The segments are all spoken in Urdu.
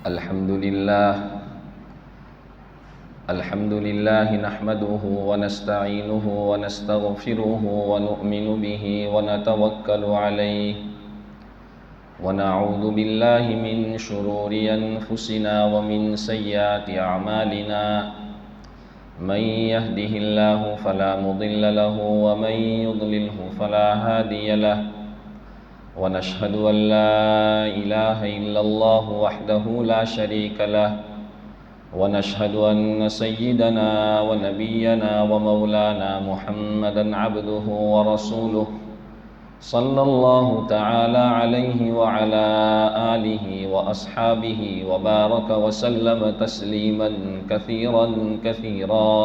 الحمد لله نحمده ونستعينه ونستغفره ونؤمن به ونتوكل عليه ونعوذ بالله من شرور أنفسنا ومن سيئات أعمالنا من يهده الله فلا مضل له ومن يضلله فلا هادي له ونشهد أن لا إله إلا الله وحده لا شريك له ونشهد أن سيدنا ونبينا ومولانا محمدا عبده ورسوله صلى الله تعالى عليه وعلى آله وأصحابه وبارك وسلم تسليما كثيرا كثيرا.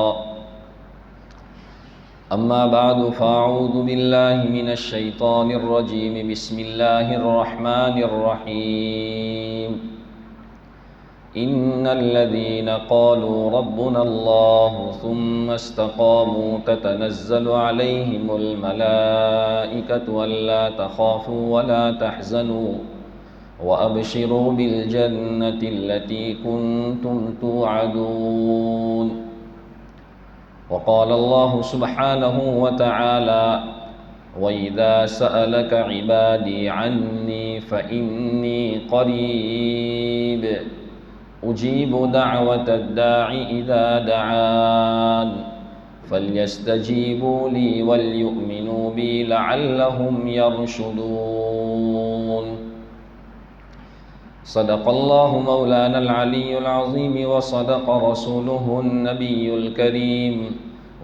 أما بعد فأعوذ بالله من الشيطان الرجيم. بسم الله الرحمن الرحيم. إن الذين قالوا ربنا الله ثم استقاموا تتنزل عليهم الملائكة ألا تخافوا ولا تحزنوا وأبشروا بالجنة التي كنتم توعدون. وقال الله سبحانه وتعالى: وإذا سألك عبادي عني فإني قريب أجيب دعوة الداع إذا دعان فليستجيبوا لي وليؤمنوا بي لعلهم يرشدون. صدق الله مولانا العلي العظيم وصدق رسوله النبي الكريم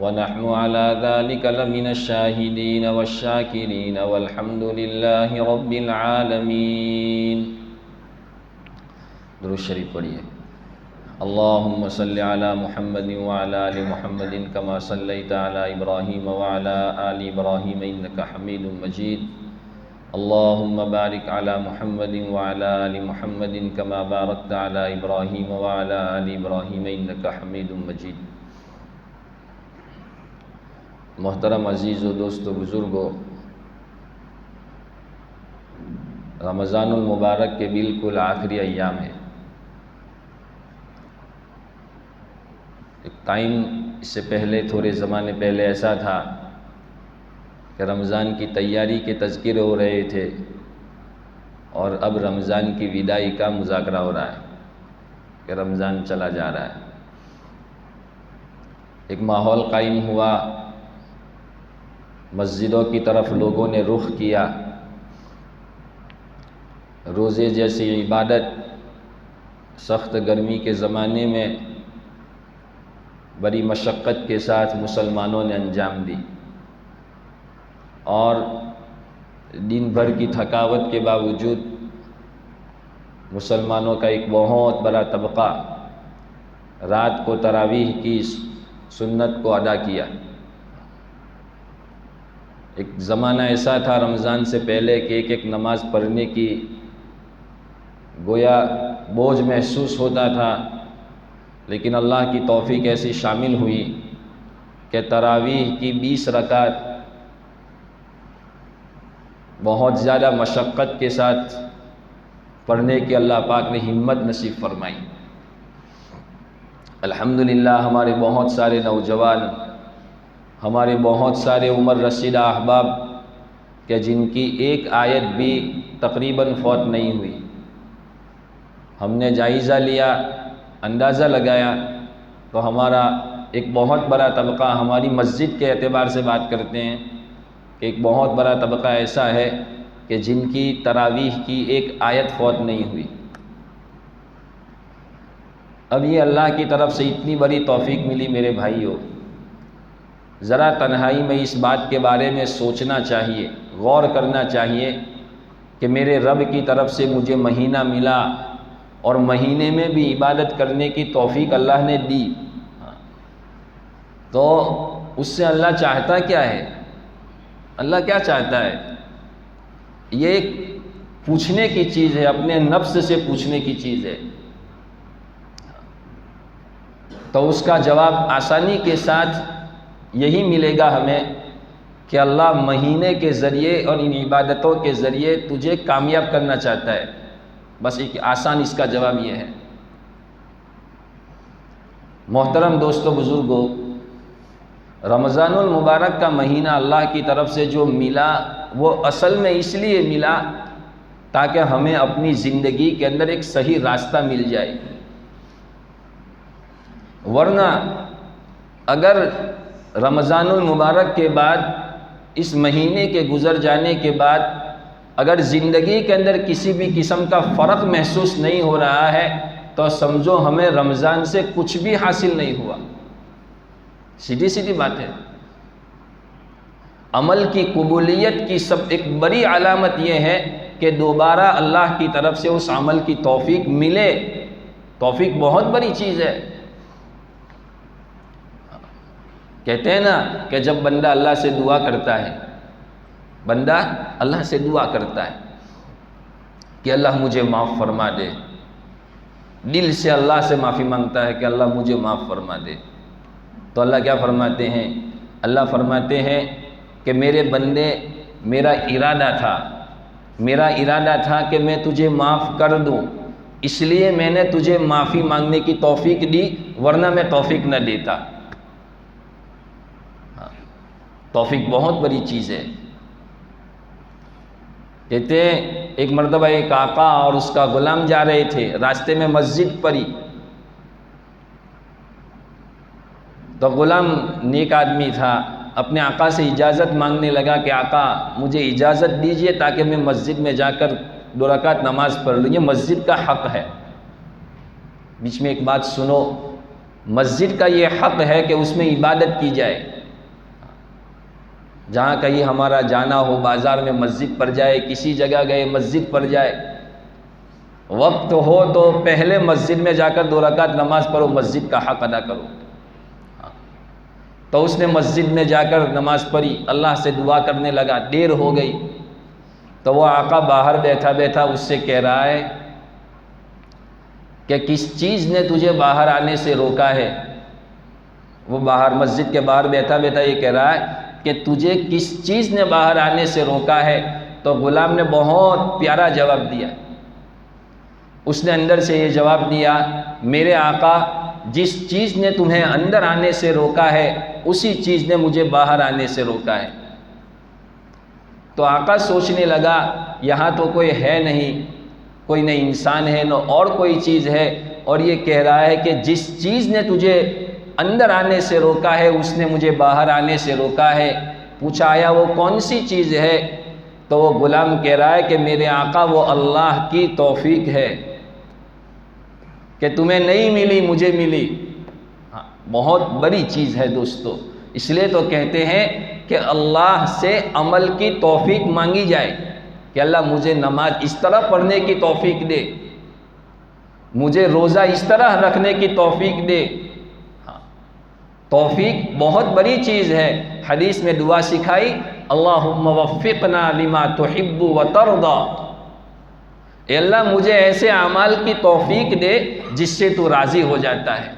ونحن على ذلك لمن الشاهدين والشاكرين والحمد لله رب العالمين. درود شریف پڑھیے. اللهم صل على محمد وعلى آل محمد كما صليت على إبراهيم وعلى آل إبراهيم إنك حميد مجيد. اللهم بارك على محمد وعلى آل محمد كما باركت على إبراهيم وعلى آل إبراهيم إنك حميد مجيد. محترم عزیز و دوست و بزرگو، رمضان المبارک کے بالکل آخری ایام ہے. ایک ٹائم اس سے پہلے تھوڑے زمانے پہلے ایسا تھا کہ رمضان کی تیاری کے تذکرے ہو رہے تھے اور اب رمضان کی وداعی کا مذاکرہ ہو رہا ہے کہ رمضان چلا جا رہا ہے. ایک ماحول قائم ہوا، مسجدوں کی طرف لوگوں نے رخ کیا. روزے جیسی عبادت سخت گرمی کے زمانے میں بڑی مشقت کے ساتھ مسلمانوں نے انجام دی، اور دن بھر کی تھکاوٹ کے باوجود مسلمانوں کا ایک بہت بڑا طبقہ رات کو تراویح کی سنت کو ادا کیا. ایک زمانہ ایسا تھا رمضان سے پہلے کہ ایک ایک نماز پڑھنے کی گویا بوجھ محسوس ہوتا تھا، لیکن اللہ کی توفیق ایسی شامل ہوئی کہ تراویح کی 20 رکعت بہت زیادہ مشقت کے ساتھ پڑھنے کی اللہ پاک نے ہمت نصیب فرمائی. الحمدللہ ہمارے بہت سارے نوجوان، ہمارے بہت سارے عمر رسیدہ احباب کہ جن کی ایک آیت بھی تقریباً فوت نہیں ہوئی. ہم نے جائزہ لیا، اندازہ لگایا تو ہمارا ایک بہت بڑا طبقہ، ہماری مسجد کے اعتبار سے بات کرتے ہیں کہ ایک بہت بڑا طبقہ ایسا ہے کہ جن کی تراویح کی ایک آیت فوت نہیں ہوئی. اب یہ اللہ کی طرف سے اتنی بڑی توفیق ملی میرے بھائیوں، ذرا تنہائی میں اس بات کے بارے میں سوچنا چاہیے، غور کرنا چاہیے کہ میرے رب کی طرف سے مجھے مہینہ ملا اور مہینے میں بھی عبادت کرنے کی توفیق اللہ نے دی، تو اس سے اللہ چاہتا کیا ہے؟ اللہ کیا چاہتا ہے؟ یہ ایک پوچھنے کی چیز ہے، اپنے نفس سے پوچھنے کی چیز ہے. تو اس کا جواب آسانی کے ساتھ یہی ملے گا ہمیں کہ اللہ مہینے کے ذریعے اور ان عبادتوں کے ذریعے تجھے کامیاب کرنا چاہتا ہے. بس ایک آسان اس کا جواب یہ ہے. محترم دوستو بزرگوں، رمضان المبارک کا مہینہ اللہ کی طرف سے جو ملا وہ اصل میں اس لیے ملا تاکہ ہمیں اپنی زندگی کے اندر ایک صحیح راستہ مل جائے، ورنہ اگر رمضان المبارک کے بعد اس مہینے کے گزر جانے کے بعد اگر زندگی کے اندر کسی بھی قسم کا فرق محسوس نہیں ہو رہا ہے تو سمجھو ہمیں رمضان سے کچھ بھی حاصل نہیں ہوا۔ سیدھی سیدھی بات ہے۔ عمل کی قبولیت کی ایک بڑی علامت یہ ہے کہ دوبارہ اللہ کی طرف سے اس عمل کی توفیق ملے۔ توفیق بہت بڑی چیز ہے۔ کہتے ہیں نا کہ جب بندہ اللہ سے دعا کرتا ہے، بندہ اللہ سے دعا کرتا ہے کہ اللہ مجھے معاف فرما دے، دل سے اللہ سے معافی مانگتا ہے کہ اللہ مجھے معاف فرما دے، تو اللہ کیا فرماتے ہیں؟ اللہ فرماتے ہیں کہ میرے بندے، میرا ارادہ تھا کہ میں تجھے معاف کر دوں، اس لیے میں نے تجھے معافی مانگنے کی توفیق دی، ورنہ میں توفیق نہ دیتا۔ توفیق بہت بڑی چیز ہے۔ کہتے ہیں ایک مرتبہ ایک آقا اور اس کا غلام جا رہے تھے، راستے میں مسجد پڑی، تو غلام نیک آدمی تھا، اپنے آقا سے اجازت مانگنے لگا کہ آقا مجھے اجازت دیجئے تاکہ میں مسجد میں جا کر 2 رکعت نماز پڑھ لوں، یہ مسجد کا حق ہے۔ بیچ میں ایک بات سنو، مسجد کا یہ حق ہے کہ اس میں عبادت کی جائے۔ جہاں کہیں ہمارا جانا ہو، بازار میں مسجد پڑ جائے، کسی جگہ گئے مسجد پڑ جائے، وقت ہو تو پہلے مسجد میں جا کر 2 رکعت نماز پڑھو، مسجد کا حق ادا کرو۔ تو اس نے مسجد میں جا کر نماز پڑھی، اللہ سے دعا کرنے لگا، دیر ہو گئی تو وہ آقا باہر بیٹھا بیٹھا اس سے کہہ رہا ہے کہ کس چیز نے تجھے باہر آنے سے روکا ہے؟ وہ باہر مسجد کے باہر بیٹھا بیٹھا یہ کہہ رہا ہے کہ تجھے کس چیز نے باہر آنے سے روکا ہے؟ تو غلام نے بہت پیارا جواب دیا۔ اس نے اندر سے یہ جواب دیا، میرے آقا جس چیز نے تمہیں اندر آنے سے روکا ہے اسی چیز نے مجھے باہر آنے سے روکا ہے۔ تو آقا سوچنے لگا یہاں تو کوئی ہے نہیں، کوئی نہ انسان ہے نہ اور کوئی چیز ہے، اور یہ کہہ رہا ہے کہ جس چیز نے تجھے اندر آنے سے روکا ہے اس نے مجھے باہر آنے سے روکا ہے۔ پوچھا آیا وہ کون سی چیز ہے؟ تو وہ غلام کہہ رہا ہے کہ میرے آقا وہ اللہ کی توفیق ہے کہ تمہیں نہیں ملی مجھے ملی۔ بہت بڑی چیز ہے دوستو، اس لیے تو کہتے ہیں کہ اللہ سے عمل کی توفیق مانگی جائے کہ اللہ مجھے نماز اس طرح پڑھنے کی توفیق دے، مجھے روزہ اس طرح رکھنے کی توفیق دے۔ توفیق بہت بڑی چیز ہے۔ حدیث میں دعا سکھائی، اللہم وفقنا لما تحب وترضى، اے اللہ مجھے ایسے اعمال کی توفیق دے جس سے تو راضی ہو جاتا ہے۔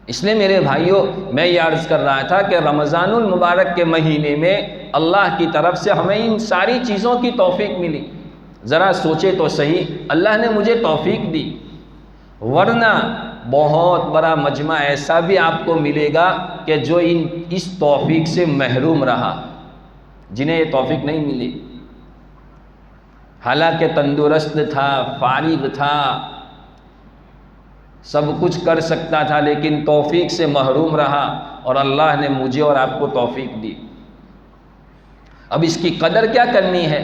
اس لیے میرے بھائیوں میں یہ عرض کر رہا تھا کہ رمضان المبارک کے مہینے میں اللہ کی طرف سے ہمیں ان ساری چیزوں کی توفیق ملی۔ ذرا سوچے تو صحیح، اللہ نے مجھے توفیق دی، ورنہ بہت بڑا مجمع ایسا بھی آپ کو ملے گا کہ جو اس توفیق سے محروم رہا، جنہیں یہ توفیق نہیں ملی، حالانکہ تندرست تھا، فارغ تھا، سب کچھ کر سکتا تھا، لیکن توفیق سے محروم رہا، اور اللہ نے مجھے اور آپ کو توفیق دی۔ اب اس کی قدر کیا کرنی ہے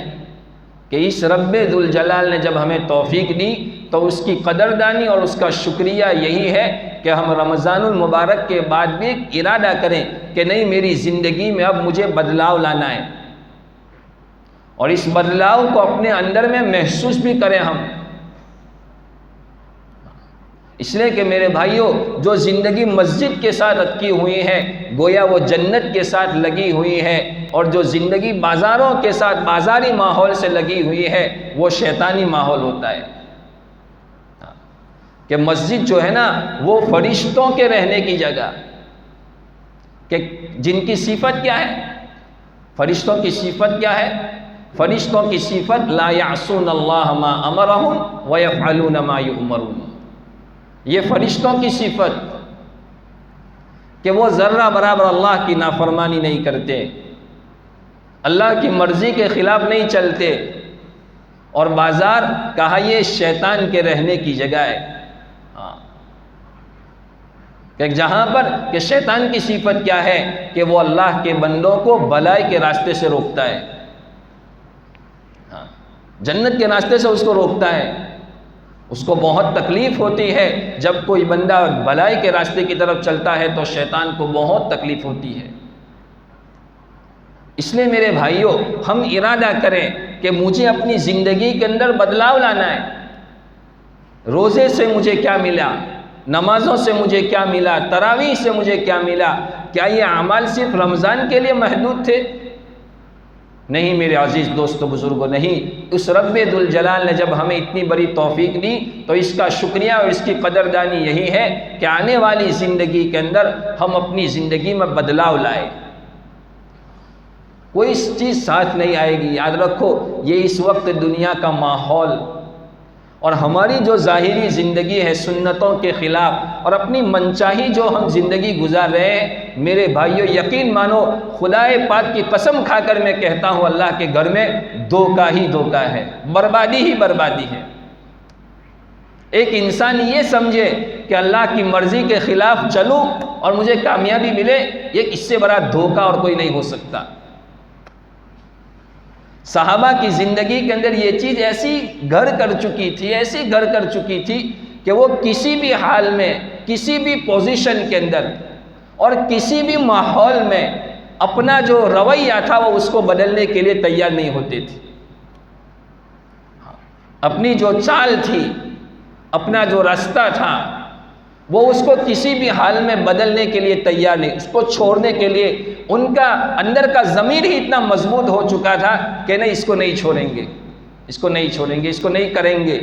کہ اس رب ذوالجلال نے جب ہمیں توفیق دی تو اس کی قدردانی اور اس کا شکریہ یہی ہے کہ ہم رمضان المبارک کے بعد بھی ایک ارادہ کریں کہ نہیں، میری زندگی میں اب مجھے بدلاؤ لانا ہے، اور اس بدلاؤ کو اپنے اندر میں محسوس بھی کریں ہم۔ اس لیے کہ میرے بھائیوں جو زندگی مسجد کے ساتھ اٹکی ہوئی ہے گویا وہ جنت کے ساتھ لگی ہوئی ہے، اور جو زندگی بازاروں کے ساتھ بازاری ماحول سے لگی ہوئی ہے وہ شیطانی ماحول ہوتا ہے۔ کہ مسجد جو ہے نا وہ فرشتوں کے رہنے کی جگہ، کہ جن کی صفت کیا ہے؟ فرشتوں کی صفت کیا ہے؟ فرشتوں کی صفت لا یعصون اللہ ما امرہم ویفعلون ما یؤمرون، یہ فرشتوں کی صفت کہ وہ ذرہ برابر اللہ کی نافرمانی نہیں کرتے، اللہ کی مرضی کے خلاف نہیں چلتے، اور بازار کہا یہ شیطان کے رہنے کی جگہ ہے، کہ جہاں پر کہ شیطان کی صفت کیا ہے کہ وہ اللہ کے بندوں کو بھلائی کے راستے سے روکتا ہے، جنت کے راستے سے اس کو روکتا ہے، اس کو بہت تکلیف ہوتی ہے جب کوئی بندہ بھلائی کے راستے کی طرف چلتا ہے تو شیطان کو بہت تکلیف ہوتی ہے۔ اس لیے میرے بھائیوں، ہم ارادہ کریں کہ مجھے اپنی زندگی کے اندر بدلاؤ لانا ہے۔ روزے سے مجھے کیا ملا، نمازوں سے مجھے کیا ملا، تراویح سے مجھے کیا ملا؟ کیا یہ اعمال صرف رمضان کے لیے محدود تھے؟ نہیں میرے عزیز دوستو بزرگوں، نہیں۔ اس رب ذوالجلال نے جب ہمیں اتنی بڑی توفیق دی تو اس کا شکریہ اور اس کی قدردانی یہی ہے کہ آنے والی زندگی کے اندر ہم اپنی زندگی میں بدلاؤ لائیں۔ کوئی چیز ساتھ نہیں آئے گی، یاد رکھو، یہ اس وقت دنیا کا ماحول اور ہماری جو ظاہری زندگی ہے سنتوں کے خلاف اور اپنی منچاہی جو ہم زندگی گزار رہے ہیں، میرے بھائیوں یقین مانو، خدائے پاک کی قسم کھا کر میں کہتا ہوں، اللہ کے گھر میں دھوکہ ہی دھوکہ ہے، بربادی ہی بربادی ہے۔ ایک انسان یہ سمجھے کہ اللہ کی مرضی کے خلاف چلوں اور مجھے کامیابی ملے، یہ اس سے بڑا دھوکہ اور کوئی نہیں ہو سکتا۔ صحابہ کی زندگی کے اندر یہ چیز ایسی گھر کر چکی تھی، ایسی گھر کر چکی تھی کہ وہ کسی بھی حال میں، کسی بھی پوزیشن کے اندر اور کسی بھی ماحول میں اپنا جو رویہ تھا وہ اس کو بدلنے کے لیے تیار نہیں ہوتے تھے۔ اپنی جو چال تھی، اپنا جو راستہ تھا، وہ اس کو کسی بھی حال میں بدلنے کے لیے تیار نہیں، اس کو چھوڑنے کے لیے ان کا اندر کا ضمیر ہی اتنا مضبوط ہو چکا تھا کہ نہیں، اس کو نہیں چھوڑیں گے، اس کو نہیں چھوڑیں گے، اس کو نہیں کریں گے۔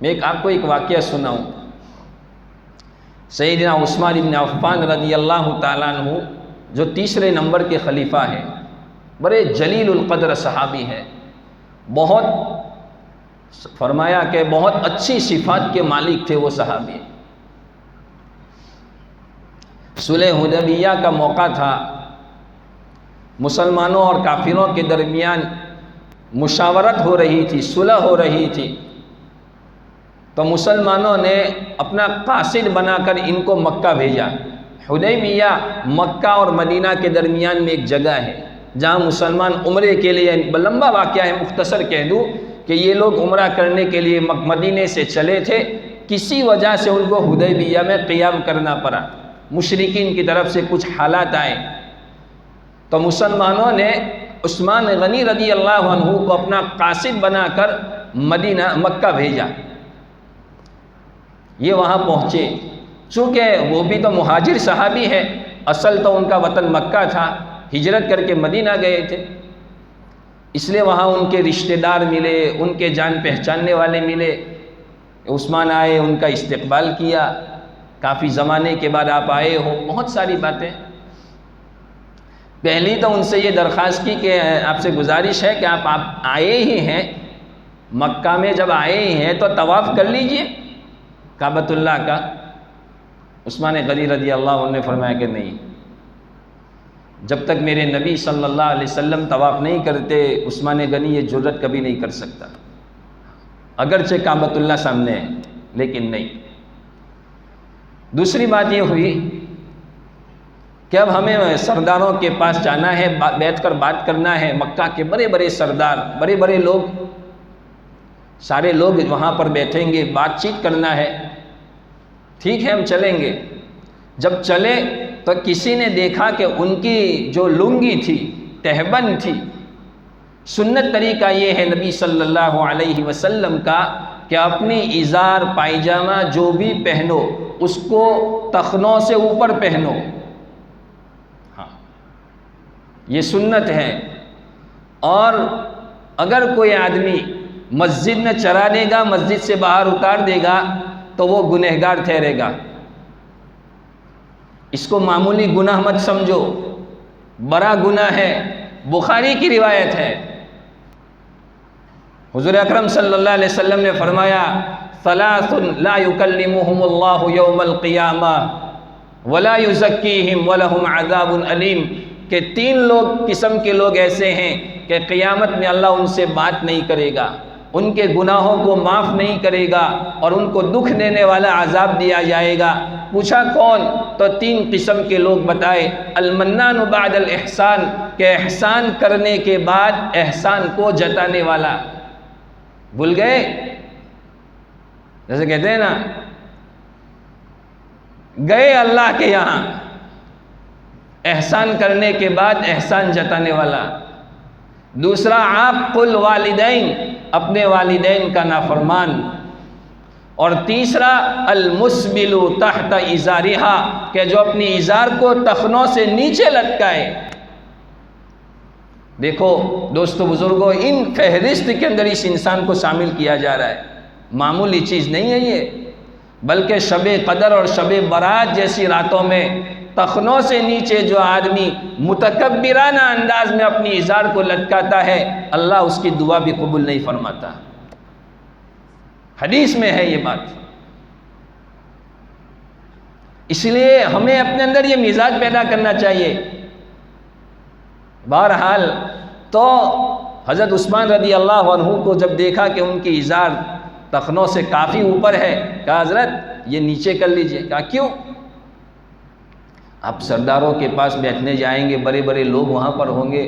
میں آپ کو ایک واقعہ سناؤں۔ سیدنا عثمان بن عفان رضی اللہ تعالیٰ عنہ جو تیسرے نمبر کے خلیفہ ہیں، بڑے جلیل القدر صحابی ہیں، بہت فرمایا کہ بہت اچھی صفات کے مالک تھے وہ صحابی۔ صلح حدیبیہ کا موقع تھا، مسلمانوں اور کافروں کے درمیان مشاورت ہو رہی تھی، صلح ہو رہی تھی، تو مسلمانوں نے اپنا قاصد بنا کر ان کو مکہ بھیجا۔ حدیبیہ مکہ اور مدینہ کے درمیان میں ایک جگہ ہے جہاں مسلمان عمرے کے لیے، لمبا واقعہ ہے مختصر کہہ دوں کہ یہ لوگ عمرہ کرنے کے لیے مدینے سے چلے تھے، کسی وجہ سے ان کو حدیبیہ میں قیام کرنا پڑا، مشرکین کی طرف سے کچھ حالات آئے، تو مسلمانوں نے عثمان غنی رضی اللہ عنہ کو اپنا قاصد بنا کر مکہ بھیجا۔ یہ وہاں پہنچے، چونکہ وہ بھی تو مہاجر صحابی ہے، اصل تو ان کا وطن مکہ تھا، ہجرت کر کے مدینہ گئے تھے، اس لیے وہاں ان کے رشتہ دار ملے، ان کے جان پہچاننے والے ملے، عثمان آئے، ان کا استقبال کیا، کافی زمانے کے بعد آپ آئے ہو، بہت ساری باتیں۔ پہلی تو ان سے یہ درخواست کی کہ آپ سے گزارش ہے کہ آپ آئے ہی ہیں مکہ میں، جب آئے ہی ہیں تو طواف کر لیجئے کعبۃ اللہ کا۔ عثمان غنی رضی اللہ عنہ نے فرمایا کہ نہیں، جب تک میرے نبی صلی اللہ علیہ وسلم طواف نہیں کرتے عثمان غنی یہ جرأت کبھی نہیں کر سکتا، اگرچہ کعبۃ اللہ سامنے ہے لیکن نہیں۔ دوسری بات یہ ہوئی کہ اب ہمیں سرداروں کے پاس جانا ہے، بیٹھ کر بات کرنا ہے، مکہ کے بڑے بڑے سردار، بڑے بڑے لوگ، سارے لوگ وہاں پر بیٹھیں گے، بات چیت کرنا ہے، ٹھیک ہے ہم چلیں گے۔ جب چلے تو کسی نے دیکھا کہ ان کی جو لنگی تھی، تہبند تھی، سنت طریقہ یہ ہے نبی صلی اللہ علیہ وسلم کا کہ اپنی ازار پائجامہ جو بھی پہنو اس کو ٹخنوں سے اوپر پہنو، ہاں یہ سنت ہے۔ اور اگر کوئی آدمی مسجد میں چرا دے گا، مسجد سے باہر اتار دے گا تو وہ گنہگار ٹھہرے گا، اس کو معمولی گناہ مت سمجھو، بڑا گناہ ہے، بخاری کی روایت ہے۔ حضور اکرم صلی اللہ علیہ وسلم نے فرمایا ثلاث لا یکلمہم اللہ یوم القیامہ ولا یزکیہم ولہم عذاب علیم، کہ 3 قسم کے لوگ ایسے ہیں کہ قیامت میں اللہ ان سے بات نہیں کرے گا، ان کے گناہوں کو معاف نہیں کرے گا اور ان کو دکھ دینے والا عذاب دیا جائے گا۔ پوچھا کون؟ تو 3 قسم کے لوگ بتائے۔ المنان بعد الاحسان، کہ احسان کرنے کے بعد احسان کو جتانے والا۔ بھول گئے؟ جیسے کہتے ہیں نا، گئے اللہ کے یہاں، احسان کرنے کے بعد احسان جتانے والا۔ دوسرا عاق الوالدین، اپنے والدین کا نافرمان۔ اور تیسرا المسبل تحت ازارہا، کہ جو اپنی ازار کو ٹخنوں سے نیچے لٹکائے۔ دیکھو دوستو بزرگوں، ان فہرست کے اندر اس انسان کو شامل کیا جا رہا ہے۔ معمولی چیز نہیں ہے یہ، بلکہ شب قدر اور شب برات جیسی راتوں میں ٹخنوں سے نیچے جو آدمی متکبرانہ انداز میں اپنی ازار کو لٹکاتا ہے، اللہ اس کی دعا بھی قبول نہیں فرماتا۔ حدیث میں ہے یہ بات۔ اس لیے ہمیں اپنے اندر یہ مزاج پیدا کرنا چاہیے۔ بہرحال تو حضرت عثمان رضی اللہ عنہ کو جب دیکھا کہ ان کی ازار ٹخنوں سے کافی اوپر ہے، کہا حضرت یہ نیچے کر لیجئے۔ کہا کیوں؟ آپ سرداروں کے پاس بیٹھنے جائیں گے، بڑے بڑے لوگ وہاں پر ہوں گے،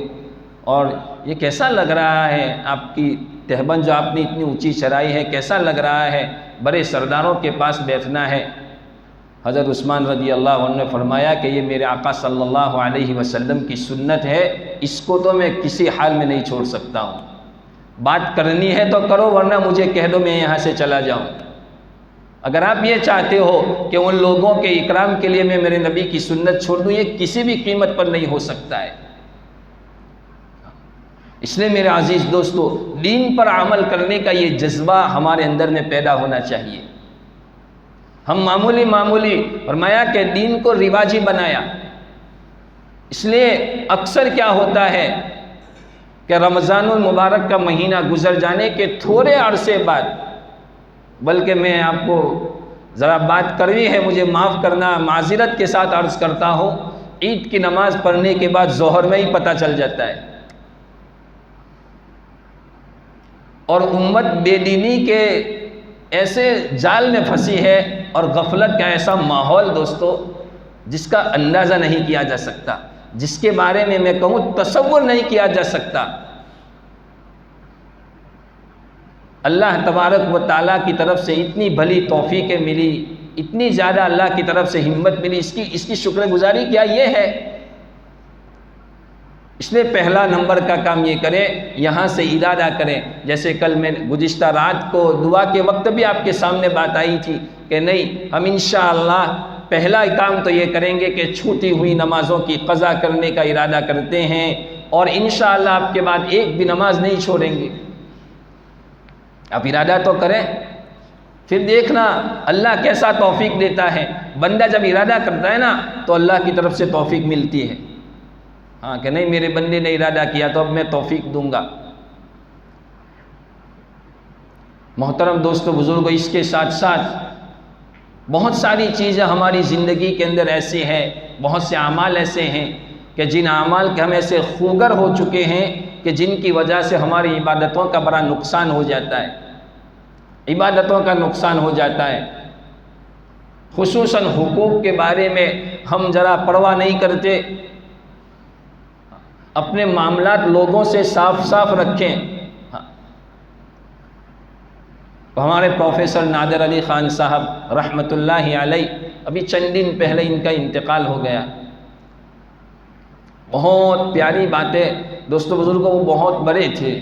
اور یہ کیسا لگ رہا ہے آپ کی تہبند جو آپ نے اتنی اونچی چڑھائی ہے، کیسا لگ رہا ہے، بڑے سرداروں کے پاس بیٹھنا ہے۔ حضرت عثمان رضی اللہ عنہ نے فرمایا کہ یہ میرے آقا صلی اللہ علیہ وسلم کی سنت ہے، اس کو تو میں کسی حال میں نہیں چھوڑ سکتا ہوں۔ بات کرنی ہے تو کرو، ورنہ مجھے کہہ دو میں یہاں سے چلا جاؤں۔ اگر آپ یہ چاہتے ہو کہ ان لوگوں کے اکرام کے لیے میں میرے نبی کی سنت چھوڑ دوں، یہ کسی بھی قیمت پر نہیں ہو سکتا ہے۔ اس لیے میرے عزیز دوستو، دین پر عمل کرنے کا یہ جذبہ ہمارے اندر میں پیدا ہونا چاہیے۔ ہم معمولی فرمایا کہ دین کو رواجی بنایا۔ اس لیے اکثر کیا ہوتا ہے کہ رمضان المبارک کا مہینہ گزر جانے کے تھوڑے عرصے بعد، بلکہ میں آپ کو ذرا بات کروی ہے، مجھے معاف کرنا، معذرت کے ساتھ عرض کرتا ہوں، عید کی نماز پڑھنے کے بعد ظہر میں ہی پتہ چل جاتا ہے۔ اور امت بے دینی کے ایسے جال میں پھنسی ہے اور غفلت کا ایسا ماحول دوستو جس کا اندازہ نہیں کیا جا سکتا، جس کے بارے میں کہوں تصور نہیں کیا جا سکتا۔ اللہ تبارک و تعالیٰ کی طرف سے اتنی بھلی توفیقیں ملی، اتنی زیادہ اللہ کی طرف سے ہمت ملی، اس کی شکر گزاری کیا یہ ہے؟ اس لیے پہلا نمبر کا کام یہ کریں، یہاں سے ارادہ کریں۔ جیسے کل میں گزشتہ رات کو دعا کے وقت بھی آپ کے سامنے بات آئی تھی کہ نہیں، ہم انشاءاللہ پہلا کام تو یہ کریں گے کہ چھوٹی ہوئی نمازوں کی قضا کرنے کا ارادہ کرتے ہیں، اور انشاءاللہ آپ کے بعد ایک بھی نماز نہیں چھوڑیں گے۔ آپ ارادہ تو کریں، پھر دیکھنا اللہ کیسا توفیق دیتا ہے۔ بندہ جب ارادہ کرتا ہے نا تو اللہ کی طرف سے توفیق ملتی ہے۔ ہاں کہ نہیں میرے بندے نے ارادہ کیا تو اب میں توفیق دوں گا۔ محترم دوستو بزرگوں، اس کے ساتھ ساتھ بہت ساری چیزیں ہماری زندگی کے اندر ایسی ہیں، بہت سے اعمال ایسے ہیں کہ جن اعمال کے ہم ایسے خوگر ہو چکے ہیں کہ جن کی وجہ سے ہماری عبادتوں کا بڑا نقصان ہو جاتا ہے، عبادتوں کا نقصان ہو جاتا ہے۔ خصوصاً حقوق کے بارے میں ہم ذرا پرواہ نہیں کرتے۔ اپنے معاملات لوگوں سے صاف رکھیں۔ ہمارے پروفیسر نادر علی خان صاحب رحمۃ اللہ علیہ، ابھی چند دن پہلے ان کا انتقال ہو گیا۔ بہت پیاری باتیں دوستو بزرگوں، وہ بہت بڑے تھے،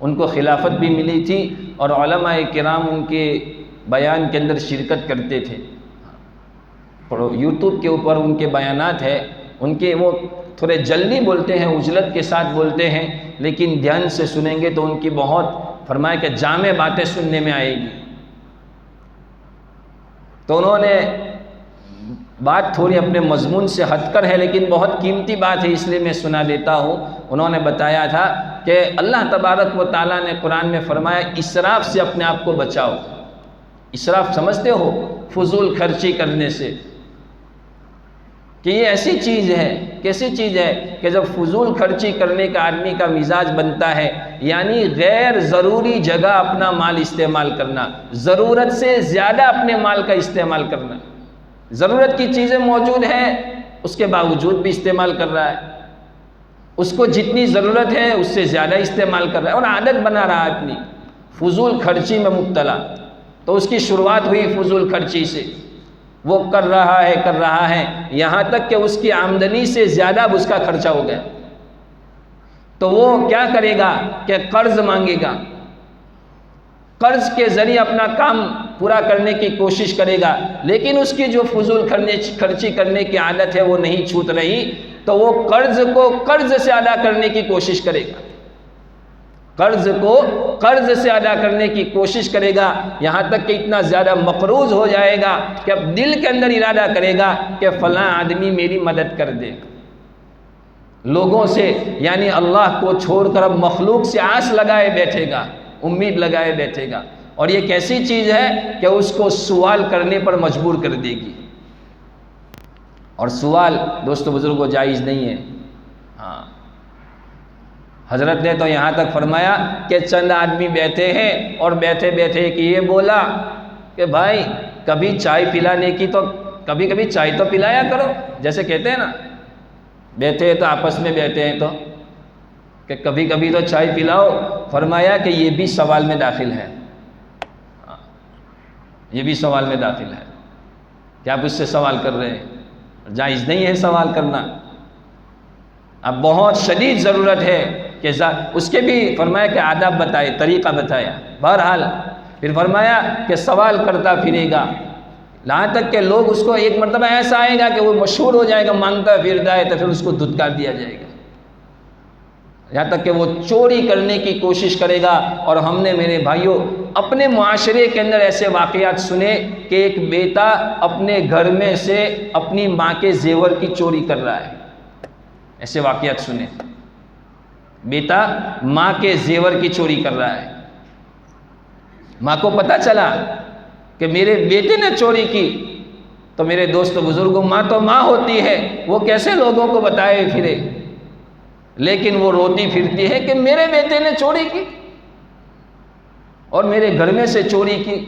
ان کو خلافت بھی ملی تھی اور علماء کرام ان کے بیان کے اندر شرکت کرتے تھے۔ یوٹیوب کے اوپر ان کے بیانات ہیں، ان کے وہ تھوڑے جلدی بولتے ہیں، عجلت کے ساتھ بولتے ہیں، لیکن دھیان سے سنیں گے تو ان کی بہت فرمایا کہ جامع باتیں سننے میں آئے گی۔ تو انہوں نے بات تھوڑی اپنے مضمون سے ہٹ کر ہے، لیکن بہت قیمتی بات ہے اس لیے میں سنا دیتا ہوں۔ انہوں نے بتایا تھا کہ اللہ تبارک و تعالیٰ نے قرآن میں فرمایا اسراف سے اپنے آپ کو بچاؤ۔ اسراف سمجھتے ہو؟ فضول خرچی کرنے سے، کہ یہ ایسی چیز ہے، کیسی چیز ہے کہ جب فضول خرچی کرنے کا آدمی کا مزاج بنتا ہے، یعنی غیر ضروری جگہ اپنا مال استعمال کرنا، ضرورت سے زیادہ اپنے مال کا استعمال کرنا، ضرورت کی چیزیں موجود ہیں اس کے باوجود بھی استعمال کر رہا ہے، اس کو جتنی ضرورت ہے اس سے زیادہ استعمال کر رہا ہے اور عادت بنا رہا ہے اپنی فضول خرچی میں مبتلا۔ تو اس کی شروعات ہوئی فضول خرچی سے، وہ کر رہا ہے یہاں تک کہ اس کی آمدنی سے زیادہ اب اس کا خرچہ ہو گیا۔ تو وہ کیا کرے گا کہ قرض مانگے گا، قرض کے ذریعے اپنا کام پورا کرنے کی کوشش کرے گا، لیکن اس کی جو فضول خرچی کرنے کی عادت ہے وہ نہیں چھوٹ رہی، تو وہ قرض کو قرض سے ادا کرنے کی کوشش کرے گا، قرض کو قرض سے ادا کرنے کی کوشش کرے گا، یہاں تک کہ اتنا زیادہ مقروض ہو جائے گا کہ اب دل کے اندر ارادہ کرے گا کہ فلاں آدمی میری مدد کر دے۔ لوگوں سے یعنی اللہ کو چھوڑ کر اب مخلوق سے آس لگائے بیٹھے گا، امید لگائے بیٹھے گا، اور یہ کیسی چیز ہے کہ اس کو سوال کرنے پر مجبور کر دے گی۔ اور سوال دوستو بزرگوں جائز نہیں ہے۔ ہاں، حضرت نے تو یہاں تک فرمایا کہ چند آدمی بیٹھے ہیں اور بیٹھے بیٹھے کہ یہ بولا کہ بھائی کبھی چائے پلانے کی تو کبھی کبھی چائے تو پلایا کرو، جیسے کہتے ہیں نا، بیٹھے تو آپس میں بیٹھے ہیں تو کہ کبھی کبھی تو چائے پلاؤ۔ فرمایا کہ یہ بھی سوال میں داخل ہے، یہ بھی سوال میں داخل ہے کہ آپ اس سے سوال کر رہے ہیں، جائز نہیں ہے سوال کرنا۔ اب بہت شدید ضرورت ہے کہ اس کے بھی فرمایا کہ آداب بتائے، طریقہ بتایا، بہرحال پھر فرمایا کہ سوال کرتا پھرے گا، یہاں تک کہ لوگ اس کو ایک مرتبہ ایسا آئے گا کہ وہ مشہور ہو جائے گا، مانگتا پھرتا ہے، تو پھر اس کو دھتکار دیا جائے گا، یہاں تک کہ وہ چوری کرنے کی کوشش کرے گا۔ اور ہم نے میرے بھائیوں اپنے معاشرے کے اندر ایسے واقعات سنے کہ ایک بیٹا اپنے گھر میں سے اپنی ماں کے زیور کی چوری کر رہا ہے، ایسے واقعات سنے، بیٹا ماں کے زیور کی چوری کر رہا ہے، ماں کو پتہ چلا کہ میرے بیٹے نے چوری کی، تو میرے دوست بزرگوں ماں تو ماں ہوتی ہے، وہ کیسے لوگوں کو بتائے پھرے، لیکن وہ روتی پھرتی ہے کہ میرے بیٹے نے چوری کی اور میرے گھر میں سے چوری کی۔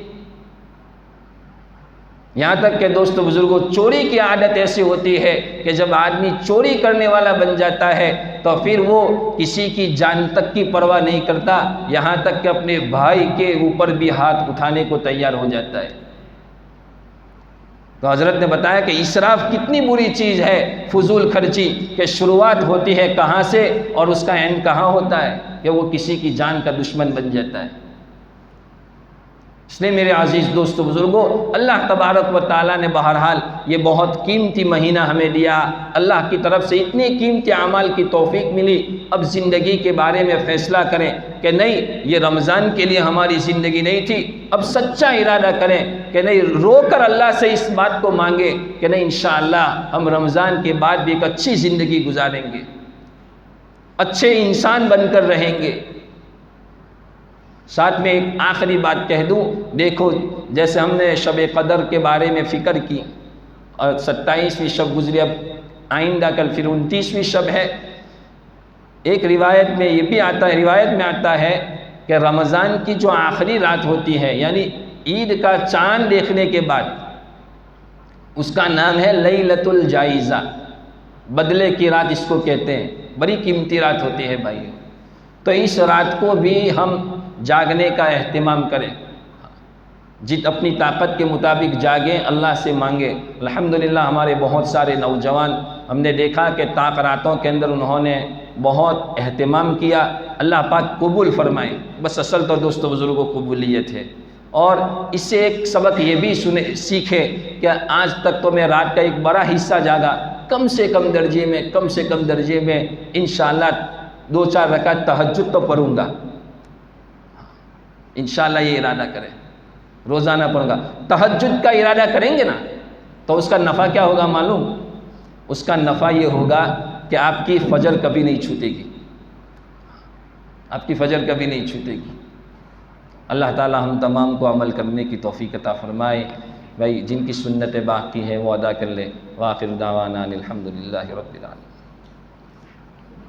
یہاں تک کہ دوستو بزرگوں چوری کی عادت ایسی ہوتی ہے کہ جب آدمی چوری کرنے والا بن جاتا ہے تو پھر وہ کسی کی جان تک کی پرواہ نہیں کرتا، یہاں تک کہ اپنے بھائی کے اوپر بھی ہاتھ اٹھانے کو تیار ہو جاتا ہے۔ تو حضرت نے بتایا کہ اسراف کتنی بری چیز ہے، فضول خرچی، کہ شروعات ہوتی ہے کہاں سے اور اس کا اینڈ کہاں ہوتا ہے کہ وہ کسی کی جان کا دشمن بن جاتا ہے۔ اس لیے میرے عزیز دوستو بزرگوں اللہ تبارک و تعالیٰ نے بہرحال یہ بہت قیمتی مہینہ ہمیں دیا، اللہ کی طرف سے اتنے قیمتی اعمال کی توفیق ملی، اب زندگی کے بارے میں فیصلہ کریں کہ نہیں یہ رمضان کے لیے ہماری زندگی نہیں تھی، اب سچا ارادہ کریں کہ نہیں، رو کر اللہ سے اس بات کو مانگے کہ نہیں انشاءاللہ ہم رمضان کے بعد بھی ایک اچھی زندگی گزاریں گے، اچھے انسان بن کر رہیں گے۔ ساتھ میں ایک آخری بات کہہ دوں، دیکھو جیسے ہم نے شب قدر کے بارے میں فکر کی اور 27ویں شب گزری، اب آئندہ کل پھر 29ویں شب ہے۔ ایک روایت میں یہ بھی آتا ہے کہ رمضان کی جو آخری رات ہوتی ہے یعنی عید کا چاند دیکھنے کے بعد، اس کا نام ہے لیلۃ الجائزہ، بدلے کی رات اس کو کہتے ہیں، بڑی قیمتی رات ہوتی ہے بھائیو۔ تو اس رات کو بھی ہم جاگنے کا اہتمام کریں، اپنی طاقت کے مطابق جاگیں، اللہ سے مانگیں۔ الحمدللہ ہمارے بہت سارے نوجوان ہم نے دیکھا کہ طاق راتوں کے اندر انہوں نے بہت اہتمام کیا، اللہ پاک قبول فرمائے۔ بس اصل تو دوستو بزرگوں قبولیت ہے۔ اور اس سے ایک سبق یہ بھی سیکھے کہ آج تک تو میں رات کا ایک بڑا حصہ جاگا، کم سے کم درجے میں انشاءاللہ 2-4 رکعت تہجد تو پڑھوں گا، انشاءاللہ یہ ارادہ کریں، روزانہ پڑھوں گا۔ تہجد کا ارادہ کریں گے نا تو اس کا نفع کیا ہوگا معلوم؟ اس کا نفع یہ ہوگا کہ آپ کی فجر کبھی نہیں چھوٹے گی، آپ کی فجر کبھی نہیں چھوٹے گی۔ اللہ تعالی ہم تمام کو عمل کرنے کی توفیق عطا فرمائے۔ بھائی جن کی سنت باقی ہے وہ ادا کر لے۔ وآخر دعوانا الحمدللہ رب العالمین۔